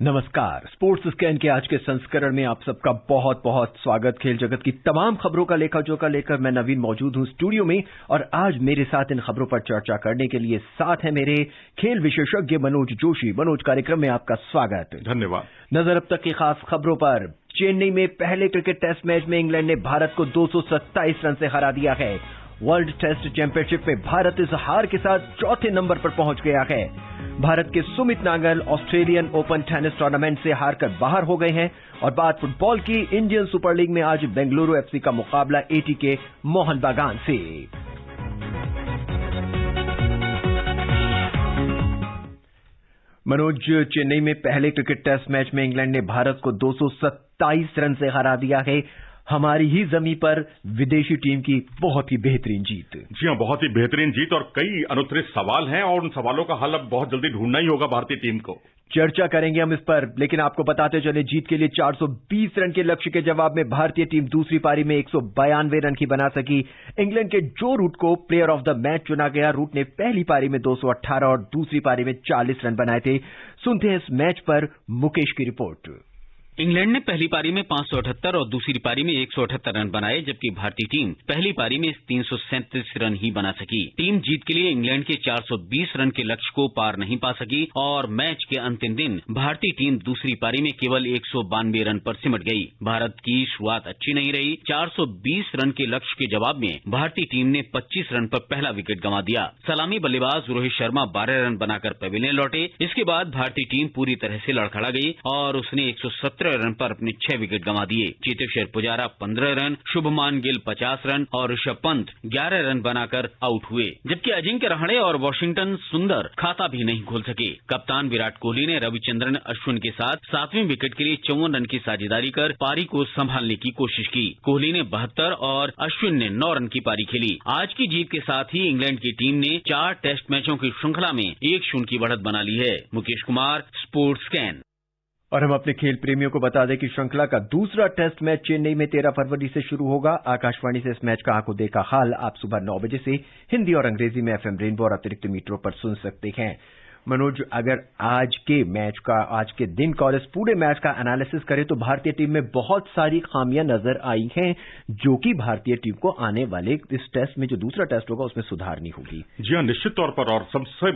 नमस्कार। Sports scan के आज के संस्करण में आप सबका बहुत बहुत स्वागत। खेल जगत की तमाम खबरों का लेखा जोखा लेकर मैं नवीन मौजूद हूं स्टूडियो में और आज मेरे साथ इन खबरों पर चर्चा करने के लिए साथ है मेरे खेल विशेषज्ञ मनोज जोशी। मनोज, कार्यक्रम में आपका स्वागत। धन्यवाद। नजर अब तक की खास खबरों पर। चेन्नई में पहले क्रिकेट टेस्ट मैच में इंग्लैंड ने भारत को 227 रन से हरा दिया है। वर्ल्ड टेस्ट चैंपियनशिप में भारत इस हार के साथ चौथे नंबर पर पहुंच गया है। भारत के Sumit Nagal Australian Open tennis tournament से हारकर बाहर हो गए हैं। और बात फुटबॉल की, इंडियन सुपर लीग में आज बेंगलुरु एफसी का मुकाबला एटीके मोहन बागान से। मनोज, चेन्नई में पहले क्रिकेट टेस्ट मैच में इंग्लैंड ने भारत को 227 रन से हरा दिया है। हमारी ही जमीन पर विदेशी टीम की बहुत ही बेहतरीन जीत। जी हां, बहुत ही बेहतरीन जीत और कई अनुत्तरित सवाल हैं और उन सवालों का हल अब बहुत जल्दी ढूंढना ही होगा भारतीय टीम को। चर्चा करेंगे हम इस पर, लेकिन आपको बताते चले जीत के लिए 420 रन के लक्ष्य के जवाब में भारतीय टीम दूसरी पारी में 192 रन की बना सकी। इंग्लैंड के जो रूट को प्लेयर ऑफ द मैच चुना गया। रूट ने पहली पारी में 218 और दूसरी पारी में 40 रन बनाए थे। सुनते हैं इस मैच पर मुकेश की रिपोर्ट। इंग्लैंड ने पहली पारी में 578 और दूसरी पारी में 178 रन बनाए, जबकि भारतीय टीम पहली पारी में 337 रन ही बना सकी। टीम जीत के लिए इंग्लैंड के 420 रन के लक्ष्य को पार नहीं पा सकी और मैच के अंतिम दिन भारतीय टीम दूसरी पारी में केवल 192 रन पर सिमट गई। भारत की शुरुआत अच्छी नहीं रही। 420 रन के लक्ष्य के जवाब में भारतीय टीम ने 25 रन पर पहला विकेट गंवा दिया। सलामी बल्लेबाज रोहित शर्मा 12 रन बनाकर पवेलियन लौटे। इसके बाद भारतीय टीम पूरी तरह से लड़खड़ा गई और उसने 117 रन पर अपने 6 विकेट गंवा दिए। चेतेश्वर पुजारा 15 रन, शुभमान गिल 50 रन और ऋषभ पंत 11 रन बनाकर आउट हुए, जबकि अजिंक्य रहाणे और वॉशिंगटन सुंदर खाता भी नहीं खोल सके। कप्तान विराट कोहली ने रविचंद्रन अश्विन के साथ 7वें विकेट के लिए 54 रन की साझेदारी कर पारी को संभालने की कोशिश की। कोहली ने 72 और अश्विन ने 9 रन की पारी खेली। आज की जीत के साथ ही इंग्लैंड की टीम ने 4 टेस्ट मैचों की श्रृंखला में 1-0 की बढ़त बना ली है। Mukesh Kumar, sports scan. और हम अपने खेल प्रेमियों को बता दें कि श्रृंखला का दूसरा टेस्ट मैच चेन्नई में 13 फरवरी से शुरू होगा। आकाशवाणी से इस मैच का आंखों देखा हाल आप सुबह 9 बजे से हिंदी और अंग्रेजी में FM रेनबो और अतिरिक्त मीटरों पर सुन सकते हैं। मनोज, अगर आज के मैच का, आज के दिन का और इस पूरे मैच का एनालिसिस करें तो भारतीय टीम में बहुत सारी खामियां नजर आई हैं, जो कि भारतीय टीम को आने वाले इस टेस्ट में, जो दूसरा टेस्ट होगा, उसमें सुधारनी होगी। जी हां, निश्चित तौर पर। और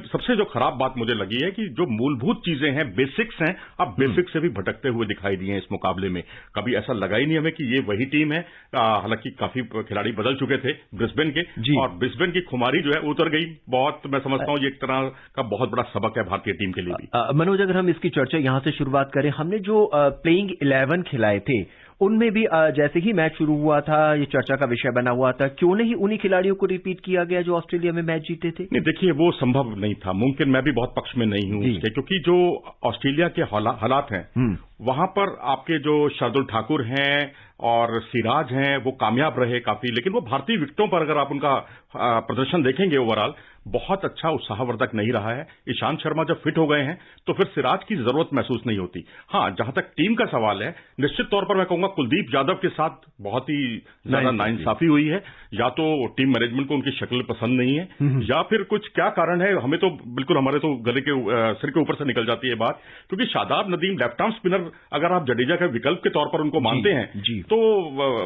सबसे जो खराब बात मुझे लगी है कि जो मूलभूत चीजें हैं, बेसिक्स हैं, अब बेसिक्स से भी भटकते हुए दिखाई दिए हैं इस मुकाबले में। कभी ऐसा लगा ही नहीं हमें कि ये वही टीम है। हालांकि काफी खिलाड़ी बदल चुके थे ब्रिस्बेन के, और ब्रिस्बेन की खुमारी जो है उतर गई बहुत। मैं समझता हूं ये एक तरह का बहुत बड़ा सबक है भारतीय टीम के लिए भी। मनोज, अगर हम इसकी चर्चा यहां से शुरुआत करें, हमने जो प्लेइंग 11 खिलाए थे उनमें भी जैसे ही मैच शुरू हुआ था ये चर्चा का विषय बना हुआ था, क्यों नहीं उन्हीं खिलाड़ियों को रिपीट किया गया जो ऑस्ट्रेलिया में मैच जीते थे? नहीं, देखिए वो संभव नहीं था, मुमकिन। मैं भी बहुत पक्ष में नहीं हूं उसके, क्योंकि जो ऑस्ट्रेलिया के हालात हैं वहां पर आपके जो शार्दुल ठाकुर हैं और सिराज हैं वो कामयाब रहे काफी, लेकिन वो भारतीय विकेटों पर अगर आप उनका प्रदर्शन देखेंगे ओवरऑल बहुत अच्छा उत्साहवर्धक नहीं रहा है। ईशांत शर्मा जब फिट हो गए हैं तो फिर सिराज की जरूरत महसूस नहीं होती। हां, जहां तक टीम का सवाल है, निश्चित तौर पर मैं कहूंगा कुलदीप यादव के साथ बहुत ही ज्यादा नाइंसाफी हुई है। या तो टीम मैनेजमेंट को उनकी शक्ल पसंद नहीं है या फिर कुछ क्या कारण है, हमें तो बिल्कुल हमारे तो गले के सिर के ऊपर से निकल जाती है बात। क्योंकि Shadab Nadeem left arm spinner अगर आप जडेजा के विकल्प के तौर पर उनको मानते हैं तो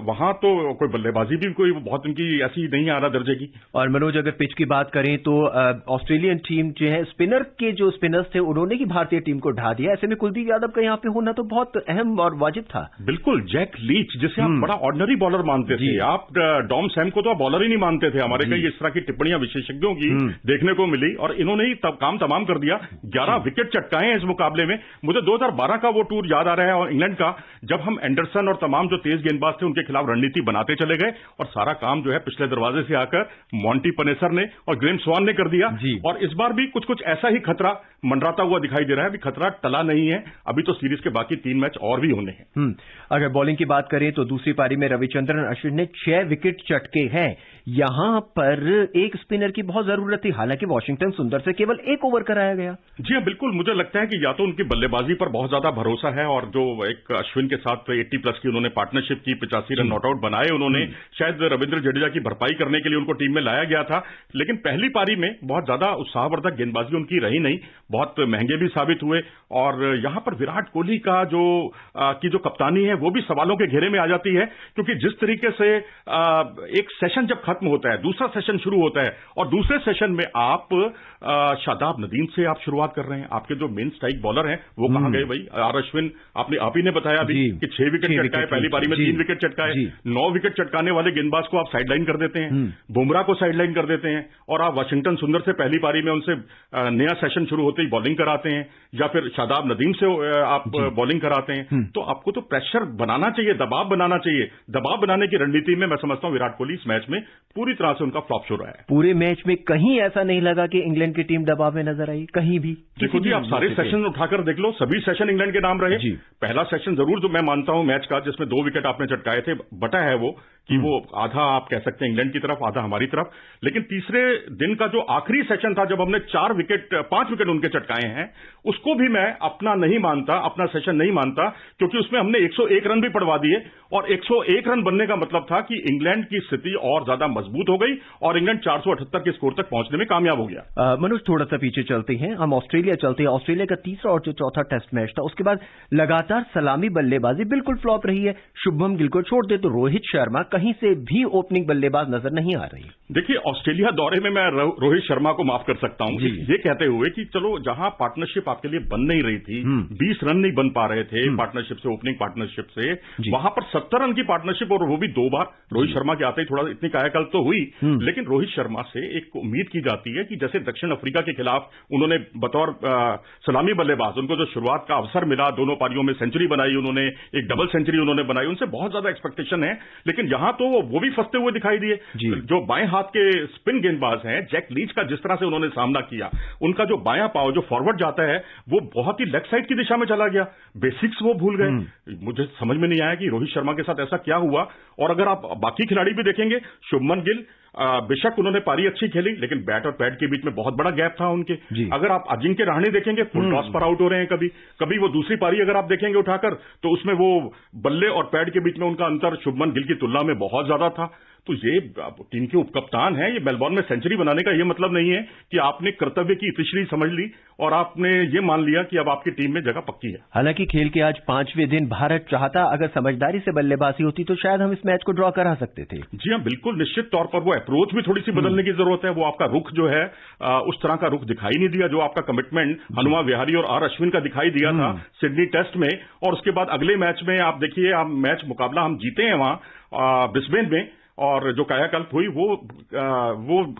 वहां तो कोई बल्लेबाजी भी कोई बहुत उनकी ऐसी नहीं आ रहा दर्जे की। और मनोज, अगर पिच की बात करें तो ऑस्ट्रेलियन टीम जो है, स्पिनर के जो स्पिनर्स थे उन्होंने ही भारतीय टीम को ढा दिया। ऐसे में कुलदीप यादव का यहाँ पे होना तो बहुत अहम और वाजिब था। बिल्कुल। जैक लीच जिसे आप बड़ा ऑर्डिनरी बॉलर मानते थे, आप डॉम सैम को तो आप बॉलर ही नहीं मानते थे। हमारे कई इस तरह की टिप्पणियां विशेषज्ञों की देखने को मिली और इन्होंने ही तब काम तमाम कर दिया। 11 विकेट चटकाए हैं इस मुकाबले में। मुझे 2012 का वो टूर याद आ रहा है और इंग्लैंड का, जब हम एंडरसन और तमाम जो तेज गेंदबाज थे उनके खिलाफ रणनीति बनाते चले गए और सारा काम जो है पिछले दरवाजे से आकर मॉन्टी पनेसर ने और ग्रेम स्वान ने कर दिया। और इस बार भी कुछ ऐसा ही खतरा मंडराता हुआ दिखाई दे रहा है। अभी खतरा टला नहीं है, अभी तो सीरीज के बाकी 3 मैच और भी होने हैं। अगर बॉलिंग की बात करें तो दूसरी पारी में रविचंद्रन अश्विन ने 6 विकेट चटके हैं। यहां पर एक स्पिनर की बहुत जरूरत थी, हालांकि वॉशिंगटन सुंदर से केवल 1 ओवर कराया गया। जी हां, बिल्कुल। मुझे लगता है कि या तो उनकी बल्लेबाजी पर बहुत ज्यादा भरोसा है और जो एक अश्विन के साथ 80+ की उन्होंने पार्टनरशिप की, 85 रन नॉट आउट बनाए उन्होंने, शायद रविंद्र जडेजा की भरपाई करने के लिए उनको टीम में लाया गया था। लेकिन पहली पारी में बहुत ज्यादा उत्साहवर्धक गेंदबाजी उनकी रही नहीं। बहुत महंगे भी साबित हुए। और यहां पर विराट कोहली का जो कप्तानी है वो भी सवालों के घेरे में आ जाती है, क्योंकि जिस तरीके से एक सेशन जब खत्म होता है, दूसरा सेशन शुरू होता है, और दूसरे सेशन में आप शादाब नदीम से आप शुरुआत कर रहे हैं। आपके जो मेन स्ट्राइक बॉलर हैं वो कहां गए भाई? आर अश्विन, आप ही ने बताया अभी कि 6 विकेट चटकाए, पहली पारी में 3 विकेट चटकाए। 9 विकेट चटकाने वाले गेंदबाज को आप साइडलाइन कर देते हैं, बुमराह को साइडलाइन कर देते हैं, और आप वाशिंगटन सुंदर से पहली पारी में उनसे नया सेशन शुरू होते ही बॉलिंग कराते हैं, या फिर शादाब नदीम से आप बॉलिंग कराते हैं। तो आपको तो प्रेशर बनाना चाहिए, दबाव बनाना चाहिए। दबाव बनाने की रणनीति में मैं समझता हूं विराट कोहली इस मैच में पूरी तरह से उनका फ्लॉप शो रहा है। पूरे मैच में कहीं ऐसा नहीं लगा कि इंग्लैंड की टीम दबाव में नजर आई, कहीं भी? देखो जी, आप सारे सेशन उठाकर देख लो, सभी सेशन इंग्लैंड के नाम रहे। पहला सेशन जरूर जो मैं मानता हूं मैच का, जिसमें 2 विकेट आपने चटकाए थे, बटा है वो कि वो आधा आप कह सकते हैं इंग्लैंड की तरफ, आधा हमारी तरफ। लेकिन तीसरे दिन का जो आखिरी सेशन था, जब हमने 5 विकेट उनके चटकाए हैं, उसको भी मैं अपना नहीं मानता, अपना सेशन नहीं मानता, क्योंकि उसमें हमने 101 रन भी पड़वा दिए, और 101 रन बनने का मतलब था कि इंग्लैंड की स्थिति और ज्यादा मजबूत हो गई और इंग्लैंड 478 के स्कोर तक पहुंचने में कामयाब हो गया। मनोज, थोड़ा सा पीछे चलते हैं, हम ऑस्ट्रेलिया चलते हैं। ऑस्ट्रेलिया का तीसरा और जो चौथा टेस्ट मैच था, उसके बाद लगातार सलामी बल्लेबाजी बिल्कुल फ्लॉप रही है। शुभमन गिल को छोड़ दे तो रोहित शर्मा कहीं से भी ओपनिंग बल्लेबाज नजर नहीं आ रही। देखिए, ऑस्ट्रेलिया दौरे में मैं रोहित शर्मा को माफ कर सकता हूं ये कहते हुए कि चलो, जहां पार्टनरशिप आपके लिए बन नहीं रही थी, 20 रन नहीं बन पा रहे थे पार्टनरशिप से, ओपनिंग पार्टनरशिप से, वहां पर 70 रन की पार्टनरशिप, और वो भी 2 बार रोहित शर्मा के आते ही थोड़ा इतनी कायाकल्प तो हुई। लेकिन रोहित शर्मा से एक उम्मीद की जाती है कि जैसे दक्षिण अफ्रीका के खिलाफ उन्होंने बतौर सलामी बल्लेबाज, उनको जो शुरुआत का अवसर मिला, दोनों पारियों में सेंचुरी बनाई उन्होंने, एक डबल सेंचुरी उन्होंने बनाई, उनसे बहुत ज्यादा एक्सपेक्टेशन है। लेकिन यहां तो वो भी फंसते हुए दिखाई दिए। जो बाएं हाथ के स्पिन गेंदबाज हैं, जैक लीच का जिस तरह से उन्होंने सामना किया, उनका जो बायां पांव जो फॉरवर्ड जाता है वो बहुत ही लेग साइड की दिशा में चला गया। बेसिक्स वो भूल गए। मुझे समझ में नहीं आया कि रोहित शर्मा के साथ ऐसा क्या हुआ। और अगर आप बाकी खिलाड़ी भी देखेंगे, शुभमन गिल, बेशक उन्होंने पारी अच्छी खेली, लेकिन बैट और पैड के बीच में बहुत बड़ा गैप था उनके। अगर आप अजिंक्य रहाणे देखेंगे, फुल टॉस पर आउट हो रहे हैं, कभी वो दूसरी पारी अगर आप देखेंगे उठाकर, तो उसमें वो बल्ले और पैड के बीच में उनका अंतर शुभमन गिल की तुलना में बहुत ज्यादा था। तो ये टीम के उपकप्तान हैं, ये मेलबॉर्न में सेंचुरी बनाने का ये मतलब नहीं है कि आपने कर्तव्य की इतिश्री समझ ली और आपने ये मान लिया कि अब आपकी टीम में जगह पक्की है। हालांकि खेल के आज 5वें दिन भारत चाहता अगर समझदारी से बल्लेबाजी होती तो शायद हम इस मैच को ड्रॉ करा सकते थे। जी हाँ, बिल्कुल, निश्चित तौर पर वो अप्रोच भी थोड़ी सी बदलने की जरूरत है। वो आपका रुख जो है उस तरह का रुख दिखाई नहीं दिया जो आपका कमिटमेंट हनुमा विहारी और आर अश्विन का दिखाई दिया था सिडनी टेस्ट में। और उसके बाद अगले मैच में आप देखिए, मैच मुकाबला हम जीते हैं वहां ब्रिस्बेन में, और जो कायाकल्प हुई वो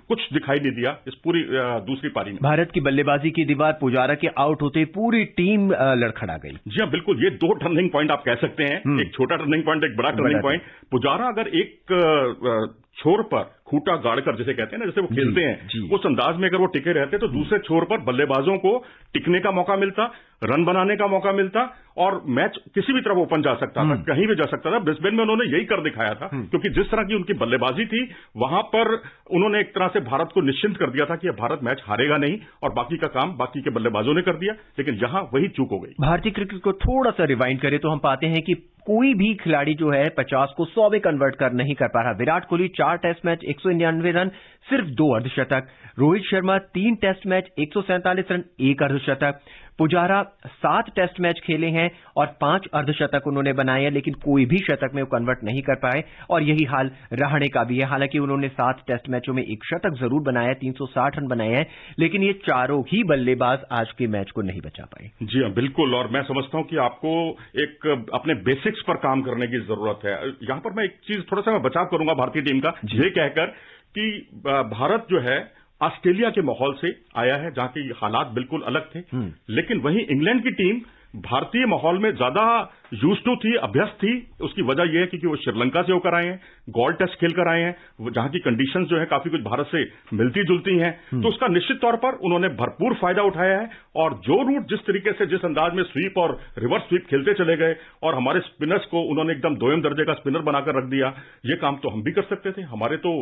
कुछ दिखाई नहीं दिया इस पूरी दूसरी पारी में। भारत की बल्लेबाजी की दीवार पुजारा के आउट होते पूरी टीम लड़खड़ा गई। जी हाँ, बिल्कुल, ये 2 टर्निंग पॉइंट आप कह सकते हैं, एक छोटा टर्निंग पॉइंट, एक बड़ा टर्निंग पॉइंट। पुजारा अगर एक छोर पर खूंटा गाड़कर, जिसे कहते हैं ना, जैसे वो खेलते हैं, उस अंदाज में अगर वो टिके रहते तो दूसरे छोर पर बल्लेबाजों को टिकने का मौका मिलता, रन बनाने का मौका मिलता, और मैच किसी भी तरफ ओपन जा सकता था, कहीं भी जा सकता था। ब्रिस्बेन में उन्होंने यही कर दिखाया था, क्योंकि जिस तरह की उनकी बल्लेबाजी थी, वहां पर उन्होंने एक तरह से भारत को निश्चिंत कर दिया था कि भारत मैच हारेगा नहीं, और बाकी का काम बाकी के बल्लेबाजों ने कर दिया। लेकिन यहां वही चूक हो गई। भारतीय क्रिकेट को थोड़ा सा रिवाइंड करें तो हम पाते हैं कि कोई भी खिलाड़ी जो है 50 को 100 में कन्वर्ट कर नहीं कर पा रहा। Virat Kohli 4 test match 199 run, सिर्फ 2 अर्धशतक। Rohit Sharma 3 test match 147 run, 1 अर्धशतक। पुजारा 7 टेस्ट मैच खेले हैं और 5 अर्धशतक उन्होंने बनाए हैं, लेकिन कोई भी शतक में वो कन्वर्ट नहीं कर पाए। और यही हाल रहाणे का भी है। हालांकि उन्होंने 7 टेस्ट मैचों में 1 शतक जरूर बनाया, 360 रन बनाए हैं, लेकिन ये चारों ही बल्लेबाज आज के मैच को नहीं बचा पाए। जी हाँ, बिल्कुल, और मैं समझता हूं कि आपको एक अपने बेसिक्स पर काम करने की जरूरत है। यहां पर मैं एक चीज थोड़ा सा मैं बचाव करूंगा भारतीय टीम का, ये कहकर कि भारत जो है ऑस्ट्रेलिया के माहौल से आया है, जहां के हालात बिल्कुल अलग थे। लेकिन वहीं इंग्लैंड की टीम भारतीय माहौल में ज्यादा यूज्ड टू थी, अभ्यस्त थी। उसकी वजह यह है कि वो श्रीलंका से होकर आए हैं, गॉल टेस्ट खेलकर आए हैं, जहां की कंडीशंस जो है काफी कुछ भारत से मिलती जुलती हैं। तो उसका निश्चित तौर पर उन्होंने भरपूर फायदा उठाया है। और जो रूट जिस तरीके से, जिस अंदाज में स्वीप और रिवर्स स्वीप खेलते चले गए, और हमारे स्पिनर्स को उन्होंने एकदम दोयम दर्जे का स्पिनर बनाकर रख दिया, ये काम तो हम भी कर सकते थे। हमारे तो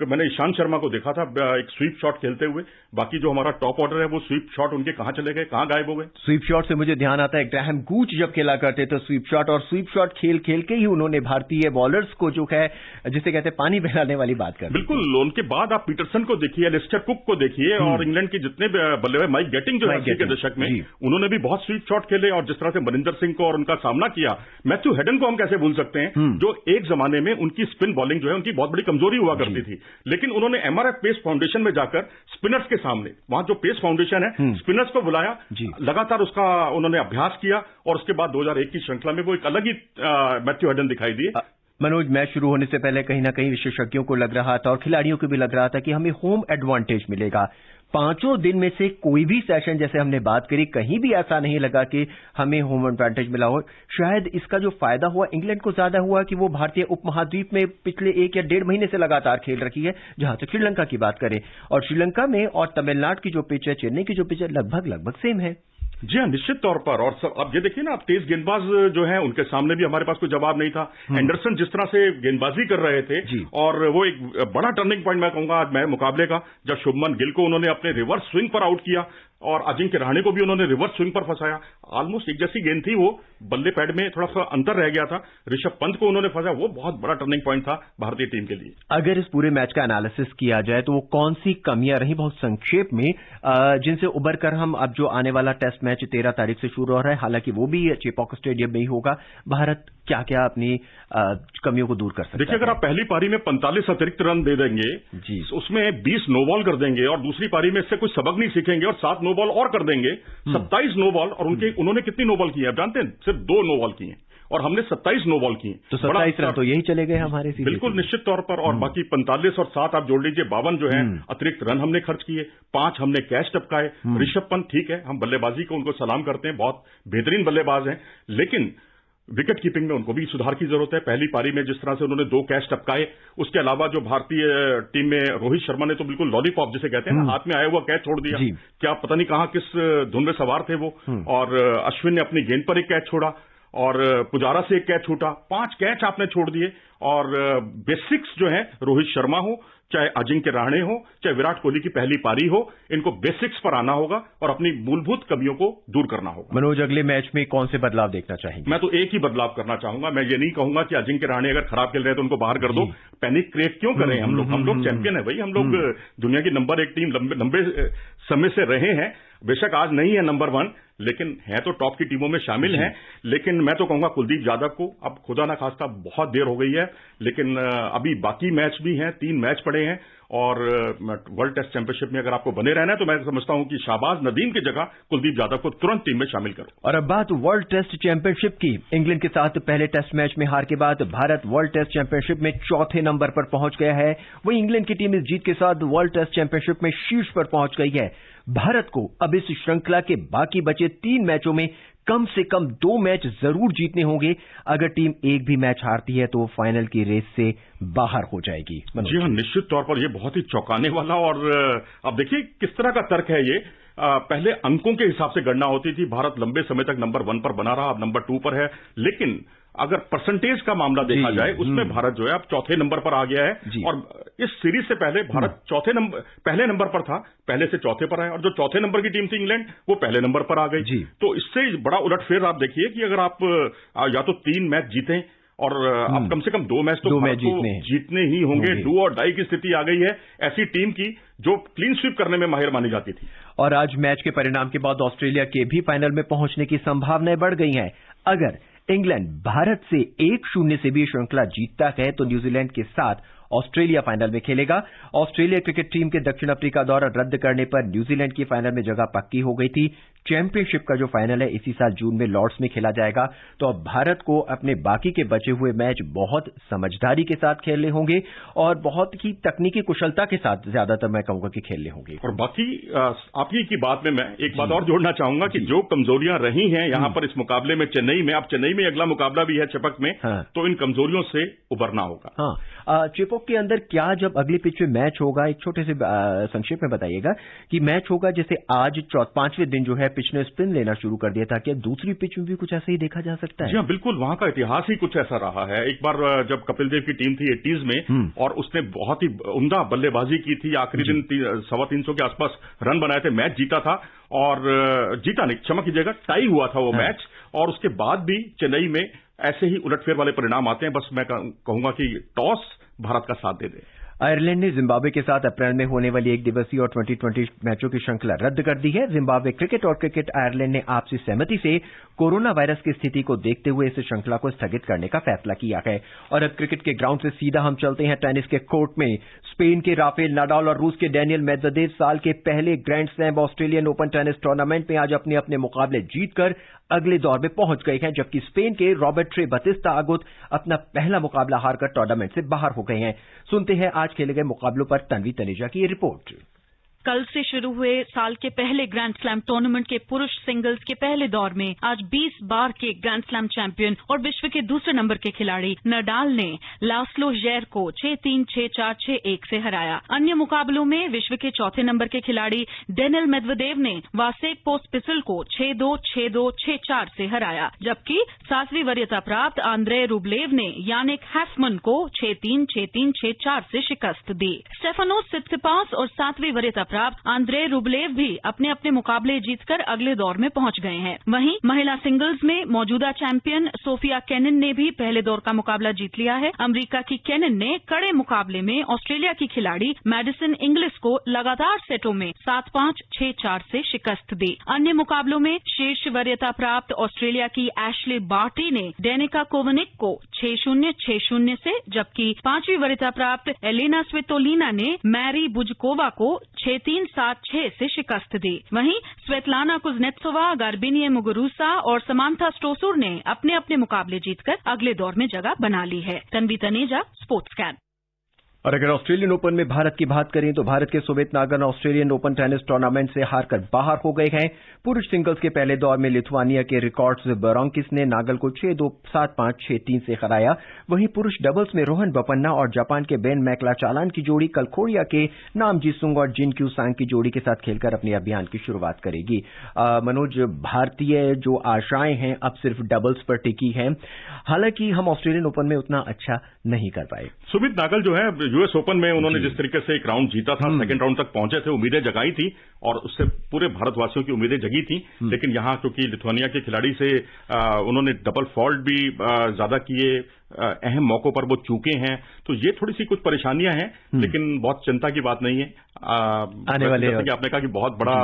मैंने ईशांत शर्मा को देखा था एक स्वीप शॉट खेलते हुए, बाकी जो हमारा टॉप ऑर्डर है वो स्वीप शॉट उनके कहां चले गए, कहां गायब हो गए। स्वीप शॉट से मुझे ध्यान आता है ग्राहम गूच जब खेला करते तो स्वीप शॉट, और स्वीप शॉट खेल खेल के ही उन्होंने भारतीय बॉलर्स को जो है जिसे कहते हैं पानी बहलाने वाली बात कर। बिल्कुल, उनके बाद आप पीटरसन को देखिए, एलिस्टर कुक को देखिए, और इंग्लैंड के जितने बल्लेबाज, माइक गेटिंग जो है 80 के दशक में, उन्होंने भी बहुत स्वीप शॉट खेले, और जिस तरह से मनिंदर सिंह को और उनका सामना किया। मैथ्यू हेडन को हम कैसे भूल सकते हैं, जो एक जमाने में उनकी स्पिन बॉलिंग जो है उनकी बहुत बड़ी कमजोरी हुआ करती थी, लेकिन उन्होंने एमआरएफ पेस फाउंडेशन में जाकर स्पिनर्स के सामने, वहां जो पेस फाउंडेशन है, स्पिनर्स को बुलाया, लगातार उसका उन्होंने अभ्यास किया, और उसके बाद 2001 की श्रृंखला में वो एक अलग ही मैथ्यू हेडन दिखाई दिए। मनोज, मैच शुरू होने से पहले कहीं ना कहीं विशेषज्ञों को लग रहा था और खिलाड़ियों को भी लग रहा था कि हमें होम एडवांटेज मिलेगा। 5 दिन में से कोई भी सेशन, जैसे हमने बात करी, कहीं भी ऐसा नहीं लगा कि हमें होम एडवांटेज मिला हो। शायद इसका जो फायदा हुआ इंग्लैंड को ज्यादा हुआ कि वो भारतीय उपमहाद्वीप में पिछले 1 या 1.5 महीने से लगातार खेल रखी है। जहां तक श्रीलंका की बात करें, और श्रीलंका में और तमिलनाडु की जो पिच है, चेन्नई की जो पिच है, लगभग सेम है। जी हाँ, निश्चित तौर पर। और सब अब ये देखिए ना, अब तेज गेंदबाज जो है उनके सामने भी हमारे पास कोई जवाब नहीं था। एंडरसन जिस तरह से गेंदबाजी कर रहे थे, और वो एक बड़ा टर्निंग पॉइंट मैं कहूंगा आज मैं मुकाबले का, जब शुभमन गिल को उन्होंने अपने रिवर्स स्विंग पर आउट किया, और अजिंक्य रहाणे को भी उन्होंने रिवर्स स्विंग पर फंसाया। ऑलमोस्ट एक जैसी गेंद थी, वो बल्ले पैड में थोड़ा सा अंतर रह गया था। ऋषभ पंत को उन्होंने फंसाया, वो बहुत बड़ा टर्निंग पॉइंट था भारतीय टीम के लिए। अगर इस पूरे मैच का एनालिसिस किया जाए तो वो कौन सी कमियां रही, बहुत संक्षेप में, जिनसे उबर कर हम अब जो आने वाला टेस्ट मैच 13 तारीख से शुरू हो रहा है, हालांकि वो भी चेपॉक स्टेडियम में ही होगा, भारत क्या क्या अपनी कमियों को दूर कर सकता है? देखिए, अगर आप पहली पारी में 45 अतिरिक्त रन दे देंगे, उसमें 20 नो बॉल कर देंगे, और दूसरी पारी में इससे कुछ सबक नहीं सीखेंगे और 7 नो बॉल और कर देंगे, 27 नो बॉल, और उन्होंने कितनी नो बॉल की है आप जानते हैं? सिर्फ 2 नो बॉल की हैं, और हमने 27 नो बॉल की, तो 27 रन तो यही चले गए हमारे। बिल्कुल, निश्चित तौर पर। और बाकी 45 और 7 आप जोड़ लीजिए, 52 जो है अतिरिक्त रन हमने खर्च किए, 5 हमने कैच टपकाए। ऋषभ पंत ठीक है, हम बल्लेबाजी को उनको सलाम करते हैं, बहुत बेहतरीन बल्लेबाज हैं, लेकिन विकेट कीपिंग में उनको भी सुधार की जरूरत है। पहली पारी में जिस तरह से उन्होंने 2 कैच टपकाए, उसके अलावा जो भारतीय टीम में रोहित शर्मा ने तो बिल्कुल लॉलीपॉप जिसे कहते हैं ना, हाथ में आया हुआ कैच छोड़ दिया, क्या पता नहीं कहां किस धुन में सवार थे वो। और अश्विन ने अपनी गेंद पर एक कैच छोड़ा, और पुजारा से एक कैच छूटा, 5 कैच आपने छोड़ दिए। और बेसिक्स जो है, रोहित शर्मा हो, चाहे अजिंक्य रहाणे हो, चाहे विराट कोहली की पहली पारी हो, इनको बेसिक्स पर आना होगा और अपनी मूलभूत कमियों को दूर करना होगा। मनोज, अगले मैच में कौन से बदलाव देखना चाहेंगे? मैं तो एक ही बदलाव करना चाहूंगा। मैं ये नहीं कहूंगा कि अजिंक्य रहाणे अगर खराब खेल रहे हैं तो उनको बाहर कर दो। पैनिक क्रिएट क्यों करें? हम लोग चैंपियन है भाई, हम लोग दुनिया की नंबर 1 टीम लंबे समय से रहे हैं। बेशक आज नहीं है नंबर 1, लेकिन है तो टॉप की टीमों में शामिल हैं। लेकिन मैं तो कहूंगा कुलदीप यादव को, अब खुदा ना खास्ता बहुत देर हो गई है, लेकिन अभी बाकी मैच भी हैं, 3 मैच पड़े हैं, और वर्ल्ड टेस्ट चैंपियनशिप में अगर आपको बने रहना है तो मैं समझता हूं कि शाहबाज नदीम की जगह कुलदीप यादव को तुरंत टीम में शामिल करो। और अब बात वर्ल्ड टेस्ट चैंपियनशिप की। इंग्लैंड के साथ पहले टेस्ट मैच में हार के बाद भारत वर्ल्ड टेस्ट चैंपियनशिप में 4थे नंबर पर पहुंच गया है। वहीं इंग्लैंड की टीम इस जीत के साथ वर्ल्ड टेस्ट चैंपियनशिप में शीर्ष पर पहुंच गई है। भारत को अब इस श्रृंखला के बाकी बचे 3 मैचों में कम से कम 2 मैच जरूर जीतने होंगे। अगर टीम एक भी मैच हारती है तो वो फाइनल की रेस से बाहर हो जाएगी। जी हाँ, निश्चित तौर पर यह बहुत ही चौंकाने वाला, और अब देखिए किस तरह का तर्क है ये। पहले अंकों के हिसाब से गणना होती थी, भारत लंबे समय तक नंबर 1 पर बना रहा, अब नंबर 2 पर है। लेकिन अगर परसेंटेज का मामला देखा जाए, उसमें भारत जो है अब 4थे नंबर पर आ गया है। और इस सीरीज से पहले भारत पहले नंबर पर था, पहले से 4थे पर आया, और जो 4थे नंबर की टीम थी इंग्लैंड, वो पहले नंबर पर आ गई। तो इससे बड़ा उलटफेर आप देखिए कि अगर आप या तो 3 मैच जीतें, और अब कम से कम 2 मैच तो जीतने ही होंगे। डू और डाई की स्थिति आ गई है ऐसी टीम की जो क्लीन स्वीप करने में माहिर मानी जाती थी। और आज मैच के परिणाम के बाद ऑस्ट्रेलिया के भी फाइनल में पहुंचने की संभावनाएं बढ़ गई हैं। अगर इंग्लैंड भारत से 1-0 से भी श्रृंखला जीतता है तो न्यूजीलैंड के साथ ऑस्ट्रेलिया फाइनल में खेलेगा। ऑस्ट्रेलिया क्रिकेट टीम के दक्षिण अफ्रीका दौरा रद्द करने पर न्यूजीलैंड की फाइनल में जगह पक्की हो गई थी। चैंपियनशिप का जो फाइनल है इसी साल जून में लॉर्ड्स में खेला जाएगा। तो अब भारत को अपने बाकी के बचे हुए मैच बहुत समझदारी के साथ खेलने होंगे और बहुत ही तकनीकी कुशलता के साथ ज्यादातर मैं कहूंगा कि खेलने होंगे। और बाकी आपकी की बात में मैं एक बात और जोड़ना चाहूंगा कि जो कमजोरियां रही हैं यहां पर इस मुकाबले में चेन्नई में, अब चेन्नई में अगला मुकाबला भी है चेपक में, तो इन कमजोरियों से उबरना होगा। हाँ, चेपॉक के अंदर क्या जब अगली पिच पे मैच होगा, एक छोटे से संक्षेप में बताइएगा कि मैच होगा जैसे आज 5वें दिन जो है पिच ने स्पिन लेना शुरू कर दिया था, क्या दूसरी पिच में भी कुछ ऐसा ही देखा जा सकता है? जी हाँ, बिल्कुल, वहां का इतिहास ही कुछ ऐसा रहा है। एक बार जब कपिल देव की टीम थी 80s में और उसने बहुत ही उम्दा बल्लेबाजी की थी, आखिरी दिन 325 के आसपास रन बनाए थे, मैच जीता था, और जीता नहीं, क्षमा कीजिएगा, टाई हुआ था वो मैच, और उसके बाद भी चेन्नई में ऐसे ही उलटफेर वाले परिणाम आते हैं। बस मैं कहूंगा कि टॉस भारत का साथ दे दे। आयरलैंड ने जिम्बाब्वे के साथ अप्रैल में होने वाली 1 दिवसीय और 2020 मैचों की श्रृंखला रद्द कर दी है। जिम्बाब्वे क्रिकेट और क्रिकेट आयरलैंड ने आपसी सहमति से कोरोना वायरस की स्थिति को देखते हुए इस श्रृंखला को स्थगित करने का फैसला किया है। और अब क्रिकेट के ग्राउंड से सीधा हम चलते हैं टेनिस के कोर्ट में। स्पेन के राफेल नाडाल और रूस के डेनियल मेदवेदेव साल के पहले grand slam Australian Open tennis tournament में आज अपने अपने मुकाबले जीतकर अगले दौर में पहुंच गए हैं, जबकि स्पेन के रॉबर्ट ट्रे बतिस्ता आगुत अपना पहला मुकाबला हारकर टूर्नामेंट से बाहर हो गए हैं। सुनते हैं आज खेले गए मुकाबलों पर तन्वी तनेजा की ये रिपोर्ट। कल से शुरू हुए साल के पहले ग्रैंड स्लैम टूर्नामेंट के पुरुष सिंगल्स के पहले दौर में आज 20 बार के ग्रैंड स्लैम चैंपियन और विश्व के दूसरे नंबर के खिलाड़ी नाडाल ने लास्लो जेर को 6-3, 6-4, 6-1 से हराया। अन्य मुकाबलों में विश्व के चौथे नंबर के खिलाड़ी डेनियल मेदवेदेव ने वासेक पोस्पिसिल को 6-2, 6-2, 6-4 से हराया, जबकि 7वीं वरीयता प्राप्त आंद्रे रूबलेव ने यानिक हैफमन को 6-3, 6-3, 6-4 से शिकस्त दी। स्टेफानोस सित्सिपास और 7वीं वरीयता प्राप्त आंद्रे रूबलेव भी अपने अपने मुकाबले जीतकर अगले दौर में पहुंच गए हैं। वहीं महिला सिंगल्स में मौजूदा चैंपियन सोफिया केनिन ने भी पहले दौर का मुकाबला जीत लिया है। अमेरिका की केनिन ने कड़े मुकाबले में ऑस्ट्रेलिया की खिलाड़ी मैडिसन इंग्लिस को लगातार सेटों में 7-5, 6-4 से शिकस्त दी। अन्य मुकाबलों में शीर्ष वरीयता प्राप्त ऑस्ट्रेलिया की एशले बार्टी ने डेनिका कोवनिक को 6-0, 6-0 से, जबकि 5वीं वरीयता प्राप्त एलेना स्वितोलिना ने मैरी बुजकोवा को 6-3, 7-6 से शिकस्त दी। वहीं स्वेतलाना कुजनेत्सोवा, गार्बिनिये मुगुरुजा और समांथा स्टोसुर ने अपने अपने मुकाबले जीतकर अगले दौर में जगह बना ली है। Tanvi Taneja, sports can. और अगर ऑस्ट्रेलियन ओपन में भारत की बात करें तो भारत के Sumit Nagal Australian Open tennis tournament से हारकर बाहर हो गए हैं। पुरुष सिंगल्स के पहले दौर में लिथुआनिया के रिकॉर्ड्स बरोंकिस ने नागल को 6-2, 7-5, 6-3 से हराया। वहीं पुरुष डबल्स में रोहन बोपन्ना और जापान के बेन मैकलाचालान की जोड़ी कल कोरिया के नाम जिसुंग और जिन क्यू सांग की जोड़ी के साथ खेलकर अपने अभियान की शुरुआत करेगी। मनोज, भारतीय जो आशाएं हैं अब सिर्फ डबल्स पर टिकी हैं, हालांकि हम ऑस्ट्रेलियन ओपन में उतना अच्छा नहीं कर पाए। सुमित नागल जो है यूएस ओपन में उन्होंने जिस तरीके से एक राउंड जीता था, सेकंड राउंड तक पहुंचे थे, उम्मीदें जगाई थी और उससे पूरे भारतवासियों की उम्मीदें जगी थी। लेकिन यहां क्योंकि लिथुआनिया के खिलाड़ी से उन्होंने डबल फॉल्ट भी ज्यादा किए, अहम मौकों पर वो चूके हैं, तो ये थोड़ी सी कुछ परेशानियां हैं, लेकिन बहुत चिंता की बात नहीं है। आने वाले जैसे कि आपने कहा कि बहुत बड़ा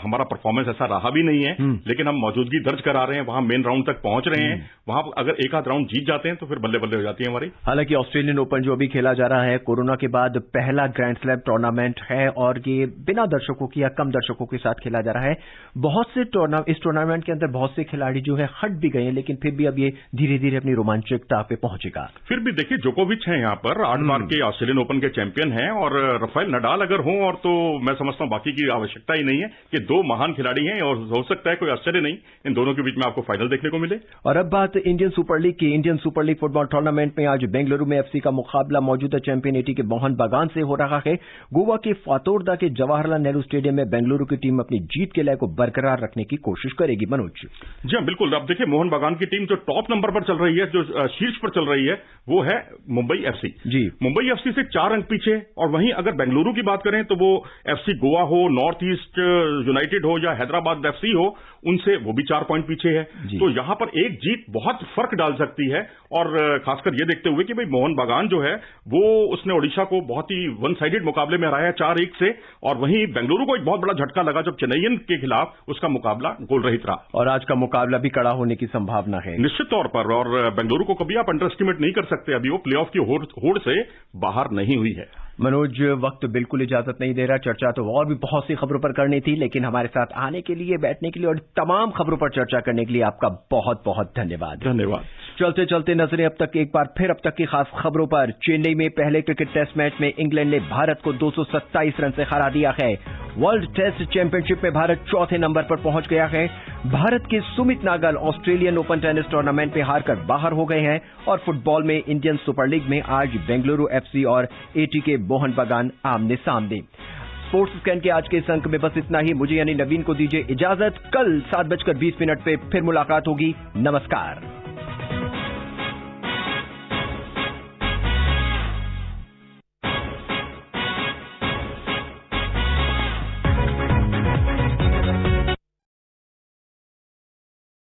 हमारा परफॉर्मेंस ऐसा रहा भी नहीं है, लेकिन हम मौजूदगी दर्ज करा रहे हैं, वहां मेन राउंड तक पहुंच रहे हैं। वहां अगर एक आध राउंड जीत जाते हैं तो फिर बल्ले बल्ले हो जाती है हमारी। हालांकि ऑस्ट्रेलियन ओपन जो अभी खेला जा रहा है कोरोना के बाद पहला ग्रैंड स्लैम टूर्नामेंट है और ये बिना दर्शकों की या कम दर्शकों के साथ खेला जा रहा है। बहुत से इस टूर्नामेंट के अंदर बहुत से खिलाड़ी जो है हट भी गए हैं, लेकिन फिर भी अब ये धीरे धीरे अपनी रोमांचकता पे पहुंचेगा। फिर भी देखिए, जोकोविच है यहाँ पर 8 बार के ऑस्ट्रेलियन ओपन के चैंपियन हैं और राफेल नडाल अगर हो और तो मैं समझता हूं बाकी की आवश्यकता ही नहीं है कि दो महान खिलाड़ी हैं और हो सकता है कोई आश्चर्य नहीं इन दोनों के बीच में आपको फाइनल देखने को मिले। और अब बात इंडियन सुपर लीग की। Indian super league football tournament में आज बेंगलुरु में एफसी का मुकाबला मौजूदा चैंपियन एटी के मोहन बगान से हो रहा है। गोवा के फातोरदा के जवाहरलाल नेहरू स्टेडियम में बेंगलुरु की टीम अपनी जीत के लय को बरकरार रखने की कोशिश करेगी। मनोज जी हाँ, बिल्कुल। अब देखिए, मोहन बगान की टीम जो टॉप नंबर पर चल रही है, जो शीर्ष पर चल रही है, वो है मुंबई एफसी। जी, मुंबई एफसी से 4 अंक पीछे। और वहीं अगर बेंगलुरु की बात करें तो वो एफसी गोवा हो, नॉर्थ ईस्ट यूनाइटेड हो या हैदराबाद एफसी हो, उनसे वो भी 4 पॉइंट पीछे है। तो यहां पर एक जीत बहुत फर्क डाल सकती है। और खासकर ये देखते हुए कि भाई मोहन बगान जो है वो उसने ओडिशा को बहुत ही वन साइडेड मुकाबले में हराया 4-1 से। और वहीं बेंगलुरु को एक बहुत बड़ा झटका लगा जब चेन्नईयन के खिलाफ उसका मुकाबला गोल रहित रहा। और आज का मुकाबला भी कड़ा होने की संभावना है निश्चित तौर पर। और बेंगलुरु को कभी आप अंडर एस्टिमेट नहीं कर सकते, अभी वो प्लेऑफ की होड़ से बाहर नहीं हुई है। मनोज, वक्त बिल्कुल इजाजत नहीं दे रहा। चर्चा तो और भी बहुत सी खबरों पर करनी थी, लेकिन हमारे साथ आने के लिए, बैठने के लिए और तमाम खबरों पर चर्चा करने के लिए आपका बहुत बहुत धन्यवाद। धन्यवाद। चलते चलते नजरें अब तक की खास खबरों पर। चेन्नई में पहले क्रिकेट टेस्ट मैच में इंग्लैंड ने भारत को 227 रन से हरा दिया है। वर्ल्ड टेस्ट चैंपियनशिप में भारत चौथे नंबर पर पहुंच गया है। भारत के Sumit Nagal Australian Open tennis tournament में हारकर बाहर हो गए हैं। और फुटबॉल में इंडियन सुपर लीग में आज बेंगलुरु एफसी और एटी के मोहन बगान आमने सामने। स्पोर्ट्स स्कैन के आज के इस अंक में बस इतना ही। मुझे यानी नवीन को दीजिए इजाजत। कल 7:20 पे फिर मुलाकात होगी। नमस्कार।